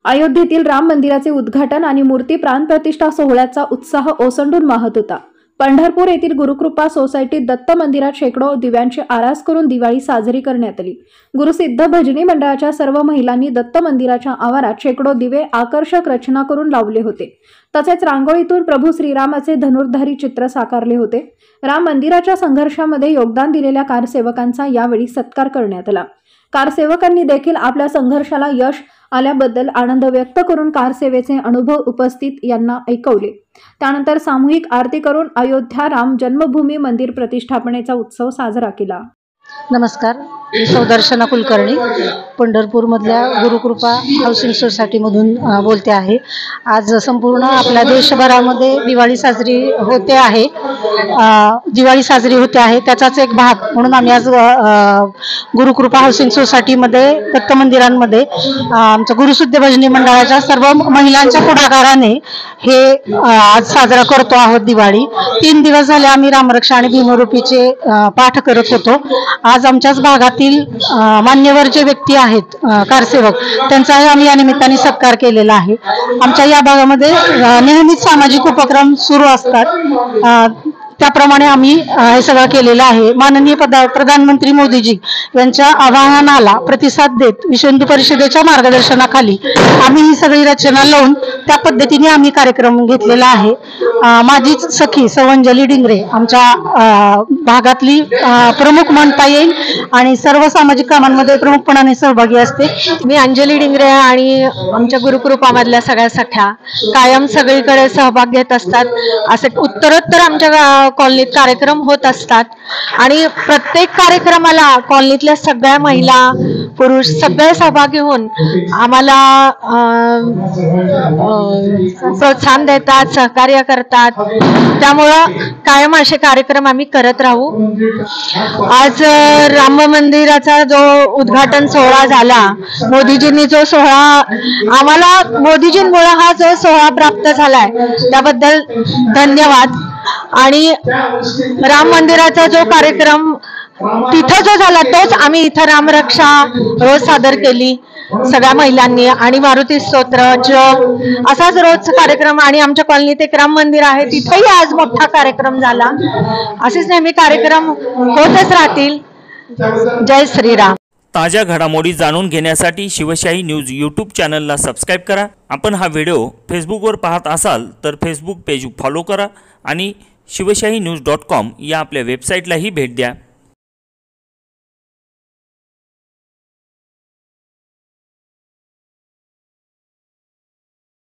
अयोध्येतील राम मंदिराचे उद्घाटन आणि मूर्ती प्राणप्रतिष्ठा सोहळ्याचा उत्साह ओसंडून वाहत होता। पंढरपूर येथील गुरुकृपा सोसायटीत दत्त मंदिरात शेकडो दिव्यांची आरास करून दिवाळी साजरी करण्यात आली। गुरुसिद्ध भजनी मंडळाच्या सर्व महिलांनी दत्त मंदिराच्या आवारात शेकडो दिवे आकर्षक रचना करून लावले होते। तसेच रांगोळीतून प्रभू श्रीरामाचे धनुर्धारी चित्र साकारले होते। राम मंदिराच्या संघर्षामध्ये योगदान दिलेल्या कारसेवकांचा यावेळी सत्कार करण्यात आला। कारसेवकांनी देखील आपल्या संघर्षाला यश आल्याबद्दल आनंद व्यक्त करून कारसेवेचे अनुभव उपस्थित यांना ऐकवले। त्यानंतर सामूहिक आरती करून अयोध्या राम जन्मभूमी मंदिर प्रतिष्ठापनेचा उत्सव साजरा केला। नमस्कार, सौदर्शना कुलकर्णी पंढरपूरमधल्या गुरुकृपा हाऊसिंग सोसायटीमधून बोलते आहे। आज संपूर्ण आपल्या देशभरामध्ये दिवाळी साजरी होते आहे त्याचाच एक भाग म्हणून आम्ही आज गुरुकृपा हाऊसिंग सोसायटीमध्ये दत्त मंदिरांमध्ये आमच्या गुरुसिद्ध भजनी मंडळाच्या सर्व महिलांच्या पुढाकाराने हे आज साजरा करतो आहोत। दिवाळी 3 दिवस झाले आम्ही रामरक्षा आणि भीमरूपीचे पाठ करत होतो। आज आमच्याच भागातील मान्यवर जे व्यक्ती आहेत कारसेवक त्यांचाही आम्ही या निमित्ताने सत्कार केलेला आहे। आमच्या या भागामध्ये नेहमीच सामाजिक उपक्रम सुरू असतात, त्याप्रमाणे आम्ही हे सगळं केलेलं आहे। माननीय प्रधानमंत्री मोदीजी यांच्या आवाहनाला प्रतिसाद देत विश्व हिंदू परिषदेच्या मार्गदर्शनाखाली आम्ही ही सगळी रचना लावून त्या पद्धतीने आम्ही कार्यक्रम घेतलेला आहे। माझीच सखी सवंजली डिंगरे आमच्या भागातली प्रमुख म्हणता येईल आणि सर्व सामाजिक कामांमध्ये प्रमुखपणाने सहभागी असते। मी अंजली डिंगरे आणि आमच्या गुरुकृपामधल्या सगळ्या सख्या कायम सगळीकडे सहभाग घेत असतात। असे उत्तरोत्तर आमच्या कॉलनीत कार्यक्रम होत असतात आणि प्रत्येक कार्यक्रमाला कॉलनीतल्या सगळ्या महिला पुरुष सगळे सहभागी होऊन आम्हाला प्रोत्साहन देतात, सहकार्य करतात। त्यामुळं कायम असे कार्यक्रम आम्ही करत राहू। आज राम मंदिराचा जो उद्घाटन सोहळा झाला, मोदीजींनी जो सोहळा आम्हाला मोदीजींमुळे हा जो सोहळा प्राप्त झालाय त्याबद्दल धन्यवाद। आणि राम मंदिराचा जो कार्यक्रम तिथं जो झाला तोच आम्ही इथं रामरक्षा रोज सादर केली सगळ्या महिलांनी आणि मारुती स्तोत्र जप असाच रोज कार्यक्रम। आणि आमच्या कॉलनीत एक राम मंदिर आहे तिथेही आज मोठा कार्यक्रम झाला। असेच नेहमी कार्यक्रम होतच राहतील। जय श्रीराम। ताज्या घडामोडी जाणून घेण्यासाठी शिवशाही न्यूज यूट्यूब चॅनलला सबस्क्राईब करा। आपण हा व्हिडिओ फेसबुकवर पाहत असाल तर फेसबुक पेज फॉलो करा आणि शिवशाही न्यूज.com या आपल्या वेबसाईटलाही भेट द्या।